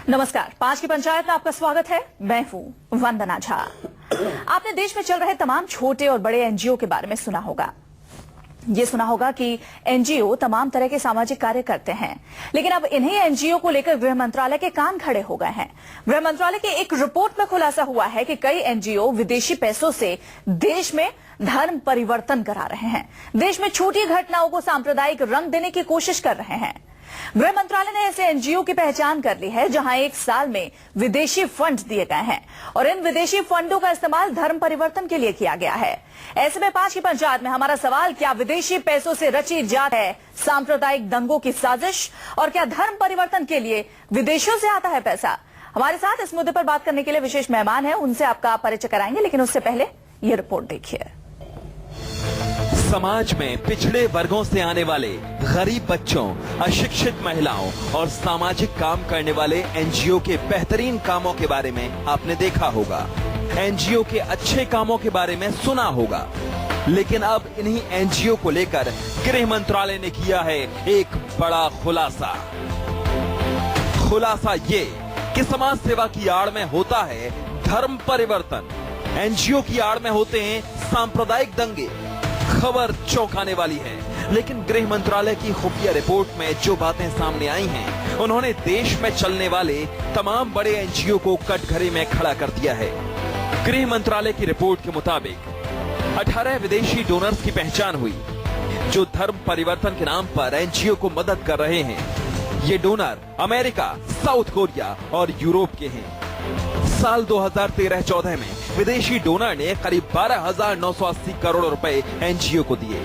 नमस्कार, 5 की पंचायत में आपका स्वागत है। मैं हूं वंदना झा। आपने देश में चल रहे तमाम छोटे और बड़े एनजीओ के बारे में सुना होगा। ये सुना होगा कि एनजीओ तमाम तरह के सामाजिक कार्य करते हैं, लेकिन अब इन्हीं एनजीओ को लेकर गृह मंत्रालय के कान खड़े हो गए हैं। गृह मंत्रालय की एक रिपोर्ट में खुलासा हुआ है कि कई एनजीओ विदेशी पैसों से देश में धर्म परिवर्तन करा रहे हैं, देश में छोटी घटनाओं को सांप्रदायिक रंग देने की कोशिश कर रहे हैं। गृह मंत्रालय ने ऐसे एनजीओ की पहचान कर ली है जहां एक साल में विदेशी फंड दिए गए हैं और इन विदेशी फंडों का इस्तेमाल धर्म परिवर्तन के लिए किया गया है। ऐसे में 5 की पंचायत में हमारा सवाल, क्या विदेशी पैसों से रची जाती है सांप्रदायिक दंगों की साजिश, और क्या धर्म परिवर्तन के लिए विदेशों से आता है पैसा? हमारे साथ इस मुद्दे पर बात करने के लिए विशेष मेहमान है, उनसे आपका परिचय कराएंगे, लेकिन उससे पहले ये रिपोर्ट देखिए। समाज में पिछड़े वर्गों से आने वाले गरीब बच्चों, अशिक्षित महिलाओं और सामाजिक काम करने वाले एनजीओ के बेहतरीन कामों के बारे में आपने देखा होगा, एनजीओ के अच्छे कामों के बारे में सुना होगा, लेकिन अब इन्हीं एनजीओ को लेकर गृह मंत्रालय ने किया है एक बड़ा खुलासा। खुलासा ये कि समाज सेवा की आड़ में होता है धर्म परिवर्तन, एनजीओ की आड़ में होते हैं सांप्रदायिक दंगे। खबर चौंकाने वाली है, लेकिन गृह मंत्रालय की खुफिया रिपोर्ट में जो बातें सामने आई हैं, उन्होंने देश में चलने वाले तमाम बड़े एनजीओ को कटघरे में खड़ा कर दिया है। गृह मंत्रालय की रिपोर्ट के मुताबिक 18 विदेशी डोनर्स की पहचान हुई जो धर्म परिवर्तन के नाम पर एनजीओ को मदद कर रहे हैं। ये डोनर अमेरिका, साउथ कोरिया और यूरोप के हैं। साल 2013-14 में विदेशी डोनर ने करीब 12,980 करोड़ रुपए एनजीओ को दिए,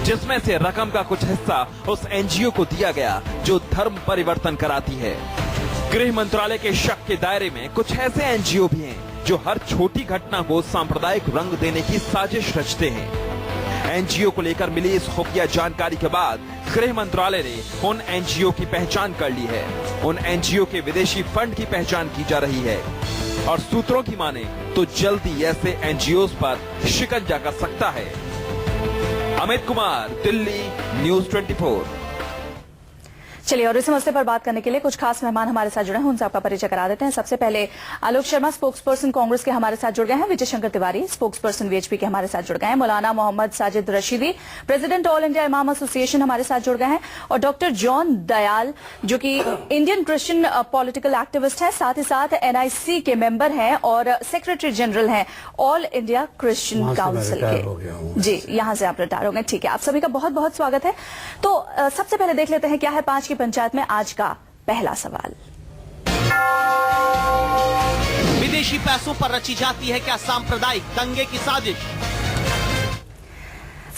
जिसमें से रकम का कुछ हिस्सा उस एनजीओ को दिया गया जो धर्म परिवर्तन कराती है। गृह मंत्रालय के शक के दायरे में कुछ ऐसे एनजीओ भी हैं जो हर छोटी घटना को सांप्रदायिक रंग देने की साजिश रचते हैं। एनजीओ को लेकर मिली इस खुफिया जानकारी के बाद गृह मंत्रालय ने उन एनजीओ की पहचान कर ली है। उन एनजीओ के विदेशी फंड की पहचान की जा रही है और सूत्रों की माने तो जल्दी ऐसे एनजीओ पर शिकंजा कर सकता है। अमित कुमार, दिल्ली, न्यूज़ 24। चलिए, और इस मसले पर बात करने के लिए कुछ खास मेहमान हमारे साथ जुड़े हैं, उनसे आपका परिचय करा देते हैं। सबसे पहले आलोक शर्मा, स्पोक्स पर्सन कांग्रेस के हमारे साथ जुड़ गए हैं। Vijay Shankar Tiwari, spokesperson VHP के हमारे साथ जुड़ गए हैं। Maulana Mohammad Sajid Rashidi, president all India Imam association, हमारे साथ जुड़ गए हैं। और डॉक्टर जॉन दयाल, जो कि इंडियन क्रिश्चियन पॉलिटिकल एक्टिविस्ट है, साथ ही साथ एनआईसी के मेंबर हैं और सेक्रेटरी जनरल हैं ऑल इंडिया क्रिश्चियन काउंसिल के। जी, यहां से आप रिटायर हो गए, ठीक है। आप सभी का बहुत बहुत स्वागत है। तो सबसे पहले देख लेते हैं क्या है 5 की पंचायत में आज का पहला सवाल। विदेशी पैसों पर रची जाती है क्या सांप्रदायिक दंगे की साजिश?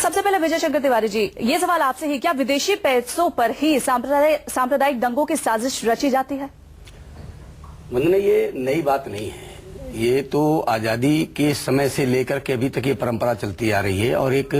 सबसे पहले विजय शंकर तिवारी जी, ये सवाल आपसे ही, क्या विदेशी पैसों पर ही सांप्रदायिक दंगों की साजिश रची जाती है? वंदना, ये नई बात नहीं है। ये तो आजादी के समय से लेकर के अभी तक ये परंपरा चलती आ रही है और एक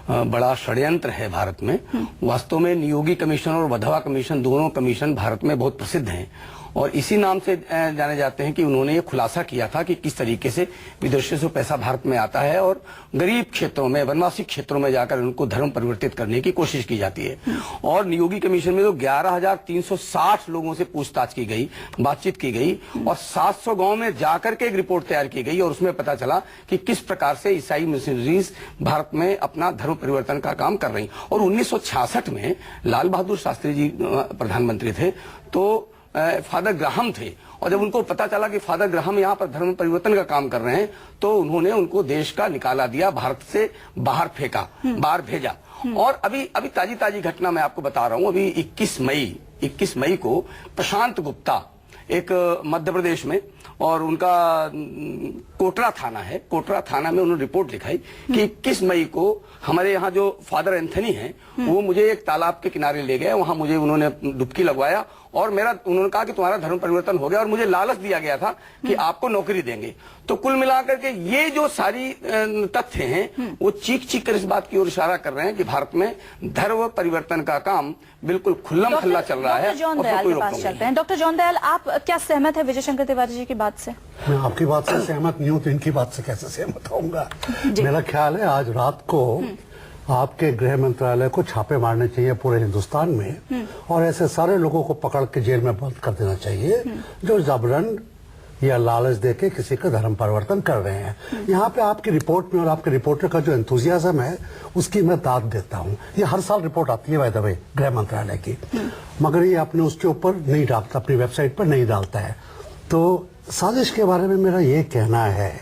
बड़ा षड्यंत्र है भारत में। वास्तव में नियोगी कमीशन और वधवा कमीशन, दोनों कमीशन भारत में बहुत प्रसिद्ध हैं और इसी नाम से जाने जाते हैं कि उन्होंने ये खुलासा किया था कि किस तरीके से विदेशों से पैसा भारत में आता है और गरीब क्षेत्रों में, वनवासी क्षेत्रों में जाकर उनको धर्म परिवर्तित करने की कोशिश की जाती है। और नियोगी कमीशन में तो 11,360 लोगों से पूछताछ की गई, बातचीत की गई और 700 गांव में जाकर के एक रिपोर्ट तैयार की गई और उसमें पता चला कि किस प्रकार से ईसाई मिशनरीज भारत में अपना धर्म परिवर्तन का काम कर रही। और 1966 में लाल बहादुर शास्त्री जी प्रधानमंत्री थे, तो फादर ग्राहम थे, और जब उनको पता चला कि फादर ग्राहम यहाँ पर धर्म परिवर्तन का काम कर रहे हैं, तो उन्होंने उनको देश का निकाला दिया, भारत से बाहर फेंका, बाहर भेजा। और अभी ताजी घटना मैं आपको बता रहा हूँ। अभी 21 मई को प्रशांत गुप्ता, एक मध्य प्रदेश में, और उनका कोटरा थाना है, कोटरा थाना में उन्होंने रिपोर्ट लिखाई कि 21 मई को हमारे यहाँ जो फादर एंथनी हैं, वो मुझे एक तालाब के किनारे ले गए, वहां मुझे उन्होंने डुबकी लगवाया और उन्होंने कहा कि तुम्हारा धर्म परिवर्तन हो गया और मुझे लालच दिया गया था कि आपको नौकरी देंगे। तो कुल मिलाकर के ये जो सारी तथ्य हैं, वो चीख कर इस बात की ओर इशारा कर रहे हैं कि भारत में धर्म परिवर्तन का काम बिल्कुल खुल्लम खुल्ला चल रहा है। डॉक्टर जॉन दयाल, आप क्या सहमत है विजय शंकर तिवारी जी की बात से? मैं आपकी बात से सहमत नहीं हूँ तो इनकी बात से कैसे सहमत होऊंगा। मेरा ख्याल है आज रात को आपके गृह मंत्रालय को छापे मारने चाहिए पूरे हिंदुस्तान में और ऐसे सारे लोगों को पकड़ के जेल में बंद कर देना चाहिए जो जबरन या लालच देके किसी का धर्म परिवर्तन कर रहे हैं। यहाँ पे आपकी रिपोर्ट में और आपके रिपोर्टर का जो एंथुजियाज्म है उसकी मैं दाद देता हूँ। ये हर साल रिपोर्ट आती है बाय द वे गृह मंत्रालय की, मगर ये आपने उसके ऊपर नहीं डालता, अपनी वेबसाइट पर नहीं डालता है। तो साजिश के बारे में मेरा ये कहना है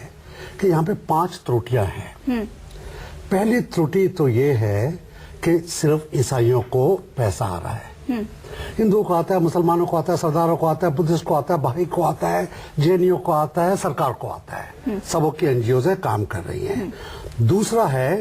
कि यहाँ पे 5 त्रुटियां हैं। पहली त्रुटि तो ये है कि सिर्फ ईसाइयों को पैसा आ रहा है। हिंदुओं को आता है, मुसलमानों को आता है, सरदारों को आता है, बुद्धिस्ट को आता है, बहाई को आता है, जेएनयू को आता है, सरकार को आता है। सबों की एनजीओ से काम कर रही हैं। दूसरा है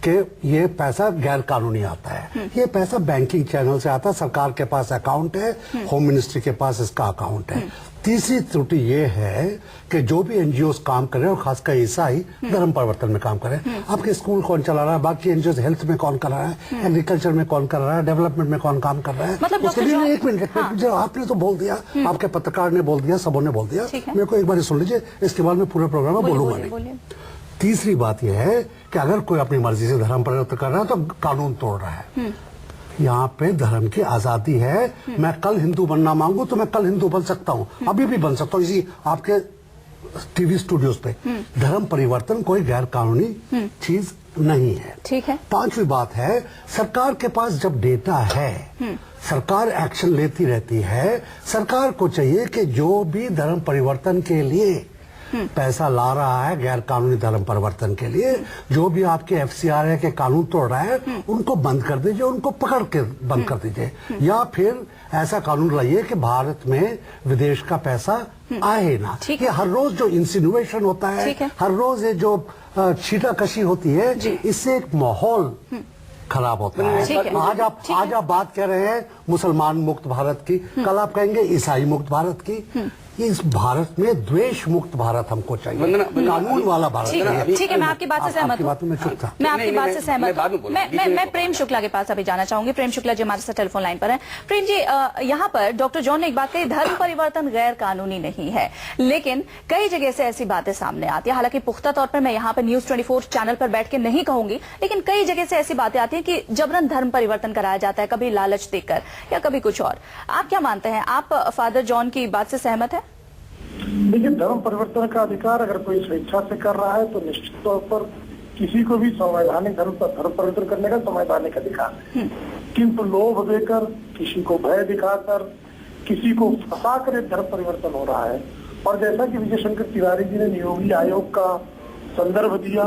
कि ये पैसा गैर कानूनी आता है। ये पैसा बैंकिंग चैनल से आता है, सरकार के पास अकाउंट है, होम मिनिस्ट्री के पास इसका अकाउंट है। तीसरी त्रुटि ये है कि जो भी एनजीओ काम कर रहे हैं और खासकर ईसाई धर्म परिवर्तन में काम कर रहे हैं। आपके स्कूल कौन चला रहा है, बाकी एनजीओ हेल्थ में कौन कर रहा है, एग्रीकल्चर में कौन कर रहा है, डेवलपमेंट में कौन काम कर रहा है। मतलब उसके लिए एक मिनट, जो आपने तो बोल दिया, आपके पत्रकार ने बोल दिया, सबों ने बोल दिया, मेरे को एक बार सुन लीजिए, इसके बाद में पूरे प्रोग्राम में बोलूंगा नहीं। तीसरी बात यह है कि अगर कोई अपनी मर्जी से धर्म परिवर्तन कर रहा है तो कानून तोड़ रहा है। यहाँ पे धर्म की आजादी है। मैं कल हिंदू बनना मांगू तो मैं कल हिंदू बन सकता हूँ, अभी भी बन सकता हूँ इसी आपके टीवी स्टूडियोज पे। धर्म परिवर्तन कोई गैर कानूनी चीज नहीं है। ठीक है। 5वीं बात है, सरकार के पास जब डेटा है, सरकार एक्शन लेती रहती है। सरकार को चाहिए कि जो भी धर्म परिवर्तन के लिए पैसा ला रहा है, गैर कानूनी धर्म परिवर्तन के लिए, जो भी आपके एफसीआरए के कानून तोड़ रहा है, उनको बंद कर दीजिए, उनको पकड़ के बंद कर दीजिए। या फिर ऐसा कानून लाइए कि भारत में विदेश का पैसा आए ना। ये हर रोज जो इंसिनुएशन होता है, हर रोज ये जो छीटाकशी होती है, इससे एक माहौल खराब होता है। आज आप बात कर रहे हैं मुसलमान मुक्त भारत की, कल आप कहेंगे ईसाई मुक्त भारत की। इस भारत में द्वेष मुक्त भारत हमको चाहिए, कानून वाला भारत। ठीक है, मैं आपकी बात से सहमत हूँ। मैं आपकी बात से सहमत हूँ। मैं प्रेम शुक्ला के पास अभी जाना चाहूंगी। प्रेम शुक्ला जी हमारे साथ टेलीफोन लाइन पर हैं। प्रेम जी, यहाँ पर डॉक्टर जॉन ने एक बात कही, धर्म परिवर्तन गैर कानूनी नहीं है, लेकिन कई जगह से ऐसी बातें सामने आती है। हालांकि पुख्ता तौर पर मैं यहाँ पर न्यूज 24 चैनल पर बैठ के नहीं कहूंगी, लेकिन कई जगह से ऐसी बातें आती है कि जबरन धर्म परिवर्तन कराया जाता है, कभी लालच देकर या कभी कुछ और। आप क्या मानते हैं? आप फादर जॉन की बात से सहमत है? देखिए, धर्म परिवर्तन का अधिकार अगर कोई स्वेच्छा से कर रहा है तो निश्चित तौर पर किसी को भी संवैधानिक धर्म परिवर्तन करने का संवैधानिक अधिकार है। किंतु लोभ देकर, किसी को भय दिखाकर, किसी को फंसा कर धर्म परिवर्तन हो रहा है। और जैसा कि विजय शंकर तिवारी जी ने नियोगी आयोग का संदर्भ दिया,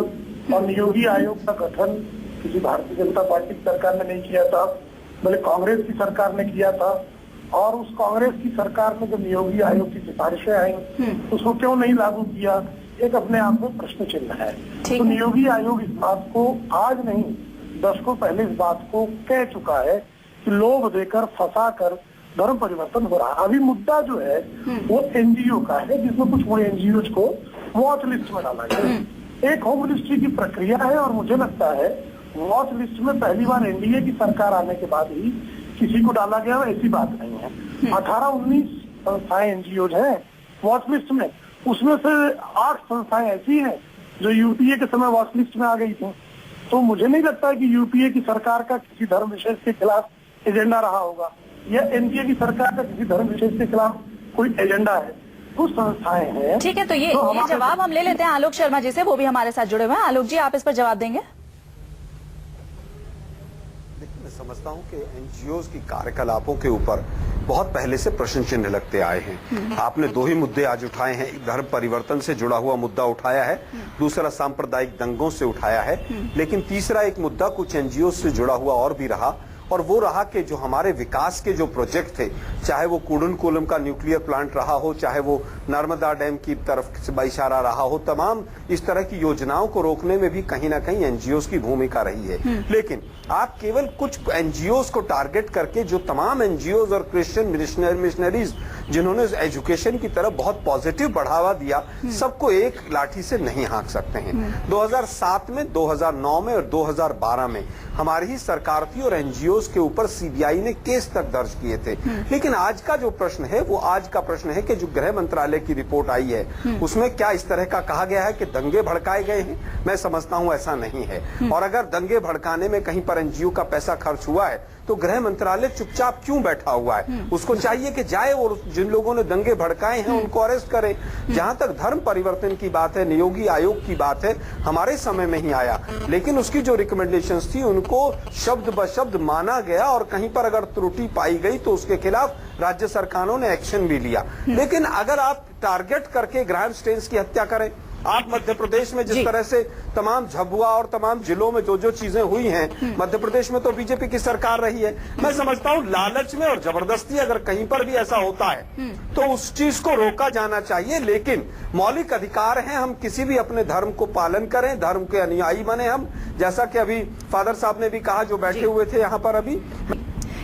और नियोगी आयोग का गठन किसी भारतीय जनता पार्टी की सरकार ने नहीं किया था, बल्कि कांग्रेस की सरकार ने किया था। और उस कांग्रेस की सरकार में जब नियोगी आयोग की सिफारिशें आई, उसको क्यों नहीं लागू किया, एक अपने आप में प्रश्न चिन्ह है। तो नियोगी आयोग इस बात को आज नहीं, दशकों पहले इस बात को कह चुका है कि लोभ देकर, फंसा कर धर्म परिवर्तन हो रहा है। अभी मुद्दा जो है वो एनजीओ का है, जिसमें कुछ वो एनजीओ को वॉच लिस्ट में डाला गया। एक होम मिनिस्ट्री की प्रक्रिया है, और मुझे लगता है वॉच लिस्ट में पहली बार एनडीए की सरकार आने के बाद ही किसी को डाला गया, ऐसी बात नहीं है। 18-19 संस्थाएं एनजीओ हैं वॉच लिस्ट में, उसमें से 8 संस्थाएं ऐसी हैं जो यूपीए के समय वॉच लिस्ट में आ गई थी। तो मुझे नहीं लगता है कि यूपीए की सरकार का किसी धर्म विशेष के खिलाफ एजेंडा रहा होगा, या एनडीए की सरकार का किसी धर्म विशेष के खिलाफ कोई एजेंडा है। कुछ संस्थाएं हैं। ठीक है, तो ये जवाब हम ले लेते हैं आलोक शर्मा जी से, वो भी हमारे साथ जुड़े हुए हैं। आलोक जी, आप इस पर जवाब देंगे? समझता हूं कि एनजीओज की कार्यकलापों के ऊपर बहुत पहले से प्रश्न चिन्ह लगते आए हैं। आपने 2 ही मुद्दे आज उठाए हैं, एक धर्म परिवर्तन से जुड़ा हुआ मुद्दा उठाया है, दूसरा सांप्रदायिक दंगों से उठाया है, लेकिन तीसरा एक मुद्दा कुछ एनजीओ से जुड़ा हुआ और भी रहा, और वो रहा कि जो हमारे विकास के जो प्रोजेक्ट थे, चाहे वो कुडनकुलम का न्यूक्लियर प्लांट रहा हो, चाहे वो नर्मदा डैम की तरफ से इशारा रहा हो, तमाम इस तरह की योजनाओं को रोकने में भी कहीं ना कहीं एनजीओज की भूमिका रही है। लेकिन आप केवल कुछ एनजीओज को टारगेट करके, जो तमाम एनजीओज और क्रिश्चियन मिशनरीज जिन्होंने एजुकेशन की तरफ बहुत पॉजिटिव बढ़ावा दिया, सबको एक लाठी से नहीं हाँक सकते हैं। 2007 में, 2009 में और 2012 में हमारी ही सरकार थी और एनजीओज के ऊपर सीबीआई ने केस तक दर्ज किए थे। लेकिन आज का जो प्रश्न है वो आज का प्रश्न है कि जो गृह मंत्रालय की रिपोर्ट आई है उसमें क्या इस तरह का कहा गया है कि दंगे भड़काए गए हैं? मैं समझता हूं ऐसा नहीं है। और अगर दंगे भड़काने में कहीं पर एनजीओ का पैसा खर्च हुआ है तो गृह मंत्रालय चुपचाप क्यों बैठा हुआ है? उसको चाहिए कि जाए और जिन लोगों ने दंगे भड़काए हैं उनको अरेस्ट करे। जहां तक धर्म परिवर्तन की बात है, नियोगी आयोग की बात है, हमारे समय में ही आया, लेकिन उसकी जो रिकमेंडेशंस थी उनको शब्द ब शब्द माना गया और कहीं पर अगर त्रुटि पाई गई तो उसके खिलाफ राज्य सरकारों ने एक्शन भी लिया। लेकिन अगर आप टारगेट करके ग्राहम स्टेन्स की हत्या करें, आप मध्य प्रदेश में जिस तरह से तमाम झबुआ और तमाम जिलों में जो चीजें हुई हैं, मध्य प्रदेश में तो बीजेपी की सरकार रही है। मैं समझता हूं लालच में और जबरदस्ती अगर कहीं पर भी ऐसा होता है तो उस चीज को रोका जाना चाहिए। लेकिन मौलिक अधिकार हैं, हम किसी भी अपने धर्म को पालन करें, धर्म के अनुयायी बने हम, जैसा कि अभी फादर साहब ने भी कहा जो बैठे हुए थे यहाँ पर अभी।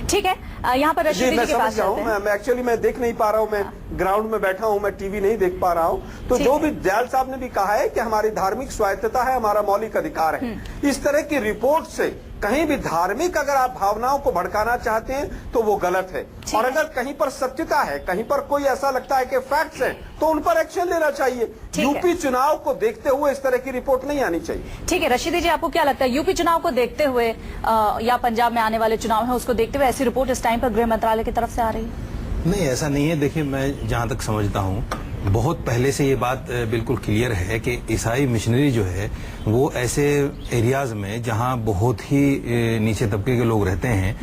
ठीक है, यहाँ पर रशीद जी के पास चलते हैं। मैं एक्चुअली मैं देख नहीं पा रहा हूँ, मैं ग्राउंड में बैठा हूँ, मैं टीवी नहीं देख पा रहा हूँ। तो जो भी दयाल साहब ने भी कहा है कि हमारी धार्मिक स्वायत्तता है, हमारा मौलिक अधिकार है। इस तरह की रिपोर्ट से कहीं भी धार्मिक अगर आप भावनाओं को भड़काना चाहते हैं तो वो गलत है। और अगर कहीं पर सत्यता है, कहीं पर कोई ऐसा लगता है कि फैक्ट्स हैं, तो उन पर एक्शन लेना चाहिए। यूपी चुनाव को देखते हुए इस तरह की रिपोर्ट नहीं आनी चाहिए। ठीक है, रशीदी जी आपको क्या लगता है, यूपी चुनाव को देखते हुए या पंजाब में आने वाले चुनाव है उसको देखते हुए ऐसी रिपोर्ट इस टाइम पर गृह मंत्रालय की तरफ से आ रही है? नहीं, ऐसा नहीं है। देखिए, मैं जहां तक समझता हूं, बहुत पहले से ये बात बिल्कुल क्लियर है कि ईसाई मिशनरी जो है वो ऐसे एरियाज में जहां बहुत ही नीचे तबके के लोग रहते हैं,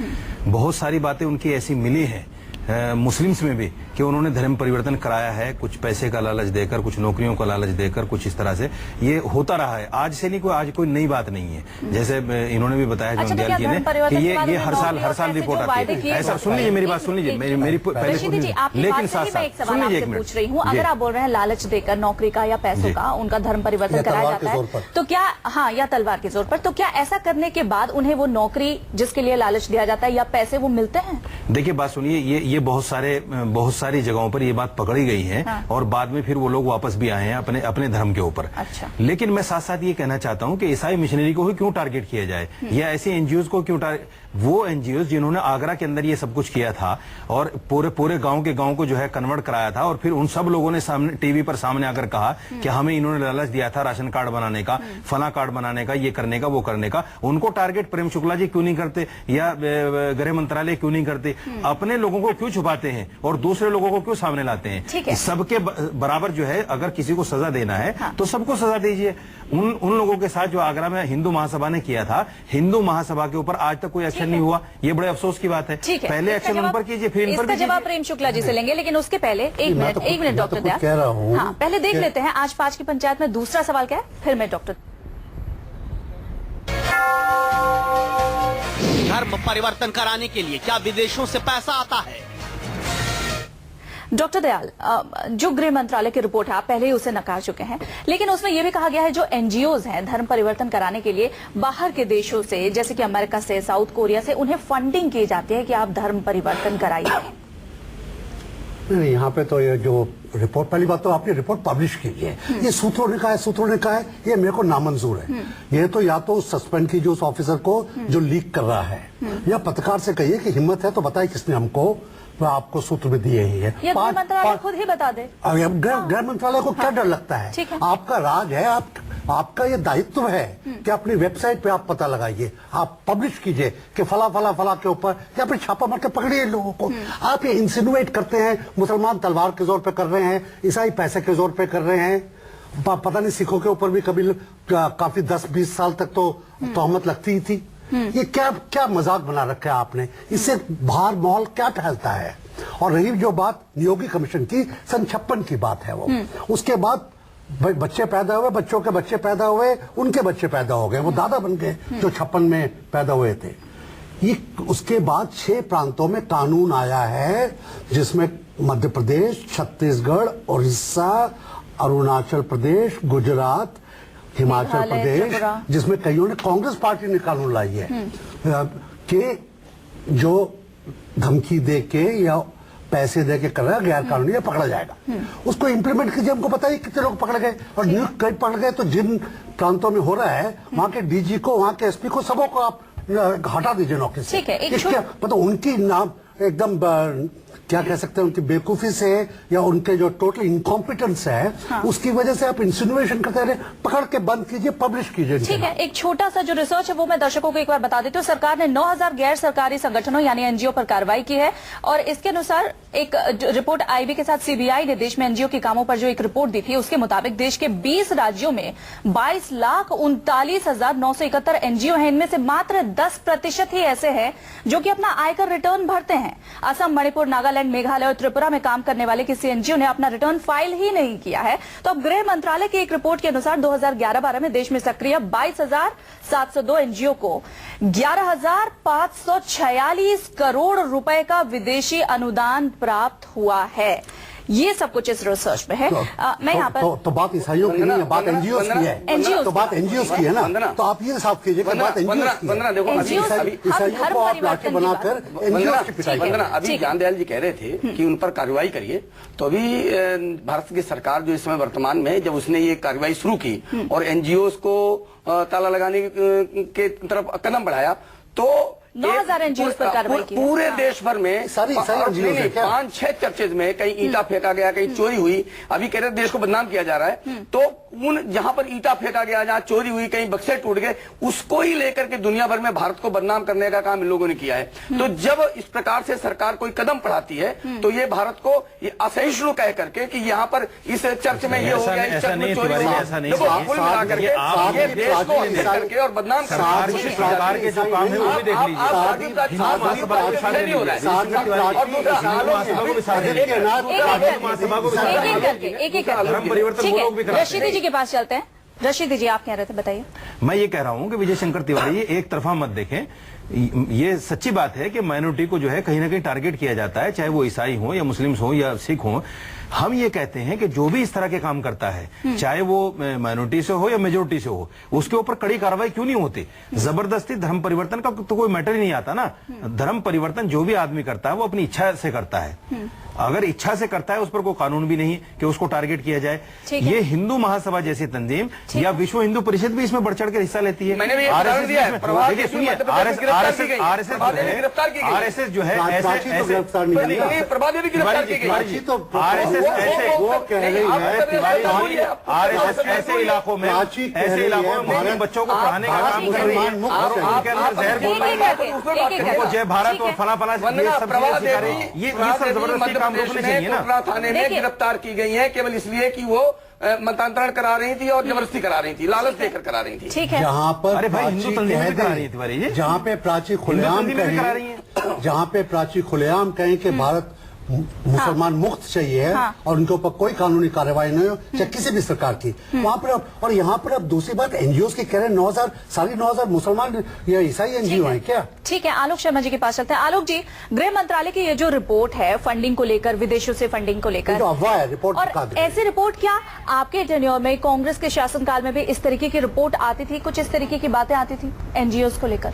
बहुत सारी बातें उनकी ऐसी मिली हैं मुस्लिम्स में भी कि उन्होंने धर्म परिवर्तन कराया है, कुछ पैसे का लालच देकर, कुछ नौकरियों का लालच देकर, कुछ इस तरह से ये होता रहा है। आज से नहीं, आज कोई नई बात नहीं है। जैसे इन्होंने भी बताया जॉन दयाल जी ने कि ये हर साल रिपोर्ट आती है। ऐसा सुन लीजिए, मेरी बात सुन लीजिए, मेरी पहले सुन लीजिए, लेकिन साथ साथ सुन लीजिए एक मिनट। पूछ रही हूँ, अगर आप बोल रहे हैं लालच देकर नौकरी का या पैसों का उनका धर्म परिवर्तन कराया जाता है तो क्या, हाँ, या तलवार के जोर पर, तो क्या ऐसा करने के बाद उन्हें वो नौकरी जिसके लिए लालच दिया जाता है या पैसे वो मिलते हैं? देखिए, बात सुनिए, ये बहुत सारी जगहों पर ये बात पकड़ी गई है। हाँ। और बाद में फिर वो लोग वापस भी आए हैं अपने धर्म के ऊपर। अच्छा। लेकिन मैं साथ साथ ये कहना चाहता हूं कि ईसाई मिशनरी को ही क्यों टारगेट किया जाए या ऐसे एनजीओज को क्यों वो एनजीओ जिन्होंने आगरा के अंदर ये सब कुछ किया था और पूरे गांव के गांव को जो है कन्वर्ट कराया था, और फिर उन सब लोगों ने सामने टीवी पर सामने आकर कहा कि हमें इन्होंने लालच दिया था राशन कार्ड बनाने का, फला कार्ड बनाने का, ये करने का, वो करने का। उनको टारगेट प्रेम शुक्ला जी क्यों नहीं करते या गृह मंत्रालय क्यों नहीं करते? अपने लोगों को क्यों छुपाते हैं और दूसरे लोगों को क्यों सामने लाते हैं? सबके बराबर जो है, अगर किसी को सजा देना है तो सबको सजा दीजिए। उन लोगों के साथ जो आगरा में हिंदू महासभा ने किया था, हिंदू महासभा के ऊपर आज तक कोई एक्शन नहीं हुआ। ये बड़े अफसोस की बात है। पहले एक्शन उन पर कीजिए, फिर इन पर कीजिए। जवाब प्रेम शुक्ला जी से लेंगे, लेकिन उसके पहले एक मिनट डॉक्टर दयाल, कह रहा हूं, हाँ, पहले देख लेते हैं आज 5 की पंचायत में दूसरा सवाल क्या है, फिर मैं डॉक्टर। धर्म परिवर्तन कराने के लिए क्या विदेशों से पैसा आता है? डॉक्टर दयाल, जो गृह मंत्रालय की रिपोर्ट है आप पहले ही उसे नकार चुके हैं, लेकिन उसमें यह भी कहा गया है जो एनजीओज हैं धर्म परिवर्तन कराने के लिए बाहर के देशों से, जैसे कि अमेरिका से, साउथ कोरिया से, उन्हें फंडिंग की जाती है कि आप धर्म परिवर्तन कराइए। नहीं, यहाँ पे तो ये जो रिपोर्ट, पहली बात तो आपने रिपोर्ट पब्लिश की है, ये सूत्रों ने कहा है, ये मेरे को नामंजूर है। ये तो या तो सस्पेंड कीजिए उस ऑफिसर को जो लीक कर रहा है, या पत्रकार से कहिए कि हिम्मत है तो बताइए किसने हमको आपको सूत्र में दिए ही है। गृह मंत्रालय खुद ही बता दे। गृह मंत्रालय को क्या डर लगता है? आपका राज है, आपका ये दायित्व है कि अपनी वेबसाइट पे आप पता लगाइए, आप पब्लिश कीजिए कि फला फला फला के ऊपर, या फिर छापा मार के पकड़िए लोगों को। आप ये इंसिनुएट करते हैं मुसलमान तलवार के जोर पे कर रहे हैं, ईसाई पैसे के जोर पे कर रहे हैं, पता नहीं सिखों के ऊपर भी कभी काफी 10-20 साल तक तो तोहमत लगती ही थी। ये क्या मजाक बना रखा है आपने? इससे बाहर माहौल क्या टहलता है? और रही जो बात नियोगी कमीशन की, सन 56 की बात है वो, उसके बाद बच्चे पैदा हुए, बच्चों के बच्चे पैदा हुए, उनके बच्चे पैदा हो गए, वो दादा बन गए जो 56 में पैदा हुए थे। ये उसके बाद 6 प्रांतों में कानून आया है जिसमें मध्य प्रदेश, छत्तीसगढ़, उड़ीसा, अरुणाचल प्रदेश, गुजरात, हिमाचल प्रदेश, जिसमें कईयों ने, कांग्रेस पार्टी ने कानून लाई है। कि जो धमकी दे के या पैसे दे के कर रहा है गैर कानूनी या पकड़ा जाएगा। उसको इम्प्लीमेंट कीजिए। हमको पता ही कितने लोग पकड़ गए और न्यूज कई पकड़ गए। तो जिन प्रांतों में हो रहा है वहां के डीजी को, वहां के एसपी को, सबों को आप हटा दीजिए नौकरी से। ठीक है, मतलब उनकी नाम एकदम क्या कह सकते हैं, उनकी बेवकूफी से या उनके जो टोटल इनकॉम्पिटेंस है, हाँ। उसकी वजह से आप इंसिनुएशन करते रहे। पकड़ के बंद कीजिए, पब्लिश कीजिए। ठीक है, एक छोटा सा जो रिसर्च है वो मैं दर्शकों को एक बार बता देती हूँ। सरकार ने 9000 गैर सरकारी संगठनों यानी एनजीओ पर कार्रवाई की है और इसके अनुसार एक रिपोर्ट आईबी के साथ सीबीआई ने देश में एनजीओ के कामों पर जो एक रिपोर्ट दी थी, उसके मुताबिक देश के 20 राज्यों में 22,39,971 एनजीओ हैं। इनमें से मात्र 10% ही ऐसे हैं जो कि अपना आयकर रिटर्न भरते हैं। असम, मणिपुर, नागालैंड, मेघालय और त्रिपुरा में काम करने वाले किसी एनजीओ ने अपना रिटर्न फाइल ही नहीं किया है। तो अब गृह मंत्रालय की एक रिपोर्ट के अनुसार 2011-12 में देश में सक्रिय 22,702 एनजीओ को 11,546 करोड़ रुपए का विदेशी अनुदान प्राप्त हुआ है। ये सब कुछ इस रिसर्च में है। मैं यहाँ पर तो बात ईसाइयों की नहीं है, बात एनजीओ की है। तो बात एनजीओ की है ना, तो आप ये साफ कीजिए कि बात एनजीओ की है। ईसाइयों को आप लाठी बनाकर एनजीओ की पिटाई करें। अभी ज्ञानदयाल जी कह रहे थे कि उन पर कार्रवाई करिए, तो अभी भारत की सरकार जो इस समय वर्तमान में, जब उसने ये कार्रवाई शुरू की और एनजीओ को ताला लगाने के तरफ कदम बढ़ाया, तो 9,000 एनजीओ पर कार्रवाई की। पूरे देश भर में 5-6 चर्चेज में कहीं ईंटा फेंका गया, कहीं चोरी हुई। अभी कह रहे देश को बदनाम किया जा रहा है, तो उन जहां पर ईंटा फेंका गया, जहां चोरी हुई, कहीं बक्से टूट गए, उसको ही लेकर के दुनिया भर में भारत को बदनाम करने का काम इन लोगों ने किया है। तो जब इस प्रकार से सरकार कोई कदम बढ़ाती है, तो ये भारत को ये असहिष्णु कह करके कि यहाँ पर इस चर्च में ये हो गया, इस चर्च में चोरी हुई, कुल मिला करके ये देश को करके और बदनाम सरकार के जो काम है वो भी देख लीजिए। रशीदी जी के पास चलते हैं। रशीदी जी, आप कह रहे थे, बताइए। मैं ये कह रहा हूं कि विजय शंकर तिवारी एक तरफा मत देखें। ये सच्ची बात है कि माइनॉरिटी को जो है कहीं ना कहीं टारगेट किया जाता है, चाहे वो ईसाई हो या मुस्लिम हो या सिख हो। हम ये कहते हैं कि जो भी इस तरह के काम करता है, चाहे वो माइनॉरिटी से हो या मेजोरिटी से हो, उसके ऊपर कड़ी कार्रवाई क्यों नहीं होती? जबरदस्ती धर्म परिवर्तन का तो कोई मैटर ही नहीं आता ना। धर्म परिवर्तन जो भी आदमी करता है वो अपनी इच्छा से करता है। अगर इच्छा से करता है, उस पर कोई कानून भी नहीं कि उसको टारगेट किया जाए। ये हिंदू महासभा जैसी तंजीम या विश्व हिंदू परिषद भी इसमें बढ़ चढ़ के हिस्सा लेती है। आरएसएस जो है ऐसे इलाकों में मुस्लिम बच्चों को पढ़ाने का काम, मुसलमान उनके अंदर जहर बोलने उनको जय भारत और फला फला ये सब जबरदस्ती काम रोकने चाहिए ना। थाने में गिरफ्तार की गई है केवल इसलिए कि वो मतांतरण करा रही थी और जबरदस्ती करा रही थी, लालच देकर करा रही थी। ठीक है। जहाँ पर अरे भाई हिंदू तंजीम में करा रही थी, जहाँ पे प्राची खुलेआम कहें, जहाँ पे प्राची खुलेआम कहें कि भारत मुसलमान मुक्त चाहिए और उनके ऊपर कोई कानूनी कार्रवाई नहीं हो, चाहे किसी भी सरकार की, वहां पर और यहाँ पर अब दूसरी बात एनजीओ की कह रहे हैं 9,000 मुसलमान या ईसाई एनजीओ हैं क्या? ठीक है, आलोक शर्मा जी के पास चलते हैं। आलोक जी, गृह मंत्रालय की ये जो रिपोर्ट है फंडिंग को लेकर, विदेशों से फंडिंग को लेकर, अफवाह है रिपोर्ट। और ऐसी रिपोर्ट क्या आपके टेन्योर में, कांग्रेस के शासनकाल में भी इस तरीके की रिपोर्ट आती थी, कुछ इस तरीके की बातें आती थी एनजीओ को लेकर?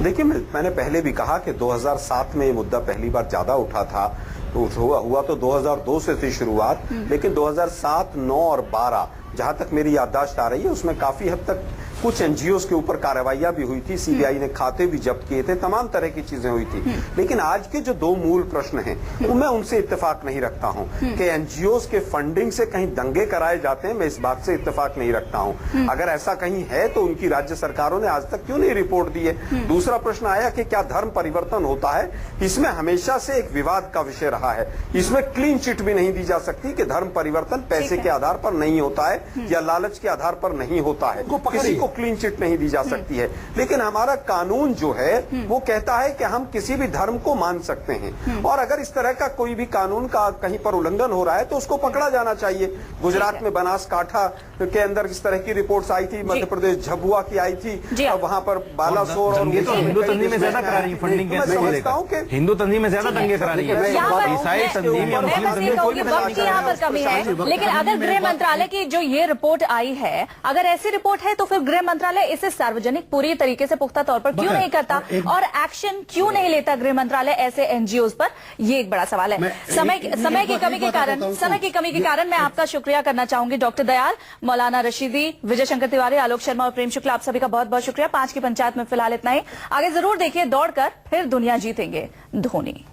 देखिए, मैंने पहले भी कहा कि 2007 में ये मुद्दा पहली बार ज्यादा उठा था, तो हुआ तो 2002 से थी शुरुआत, लेकिन 2007, 9 और 12 जहां तक मेरी याददाश्त आ रही है उसमें काफी हद तक कुछ एनजीओ के ऊपर कार्रवाइयां भी हुई थी, सीबीआई ने खाते भी जब्त किए थे, तमाम तरह की चीजें हुई थी। लेकिन आज के जो दो मूल प्रश्न हैं, मैं उनसे इत्तेफाक नहीं रखता हूं कि एनजीओ के फंडिंग से कहीं दंगे कराए जाते हैं, मैं इस बात से इत्तेफाक नहीं रखता हूं। अगर ऐसा कहीं है तो उनकी राज्य सरकारों ने आज तक क्यों नहीं रिपोर्ट दी है? दूसरा प्रश्न आया कि क्या धर्म परिवर्तन होता है? इसमें हमेशा से एक विवाद का विषय रहा है। इसमें क्लीन चिट भी नहीं दी जा सकती कि धर्म परिवर्तन पैसे के आधार पर नहीं होता है या लालच के आधार पर नहीं होता है, किसी को क्लीन चिट नहीं दी जा सकती है। लेकिन हमारा कानून जो है वो कहता है कि हम किसी भी धर्म को मान सकते हैं, और अगर इस तरह का कोई भी कानून का कहीं पर उल्लंघन हो रहा है तो उसको पकड़ा जाना चाहिए। गुजरात में बनासकांठा के अंदर इस तरह की रिपोर्ट्स आई थी, मध्य प्रदेश झबुआ की आई थी, और वहां पर बालासोर और हिंदू तंजीम में ज्यादा करा रही है फंडिंग। हिंदू तंजीम में ज्यादा दंगे करा रही है, ईसाई तंजीम या मुस्लिम तंजीम कोई भी कमी है। लेकिन अगर गृह मंत्रालय की जो ये रिपोर्ट आई है, अगर ऐसी रिपोर्ट है तो फिर गृह गृह मंत्रालय इसे सार्वजनिक पूरी तरीके से पुख्ता तौर पर क्यों नहीं करता और एक्शन क्यों नहीं लेता गृह मंत्रालय ऐसे एनजीओ पर, ये एक बड़ा सवाल है। समय की कमी के कारण मैं आपका शुक्रिया करना चाहूंगी डॉक्टर दयाल, मौलाना रशीदी, विजय शंकर तिवारी, आलोक शर्मा और प्रेम शुक्ला, आप सभी का बहुत बहुत शुक्रिया। 5 की पंचायत में फिलहाल इतना ही। आगे जरूर देखिए दौड़कर फिर दुनिया जीतेंगे धोनी।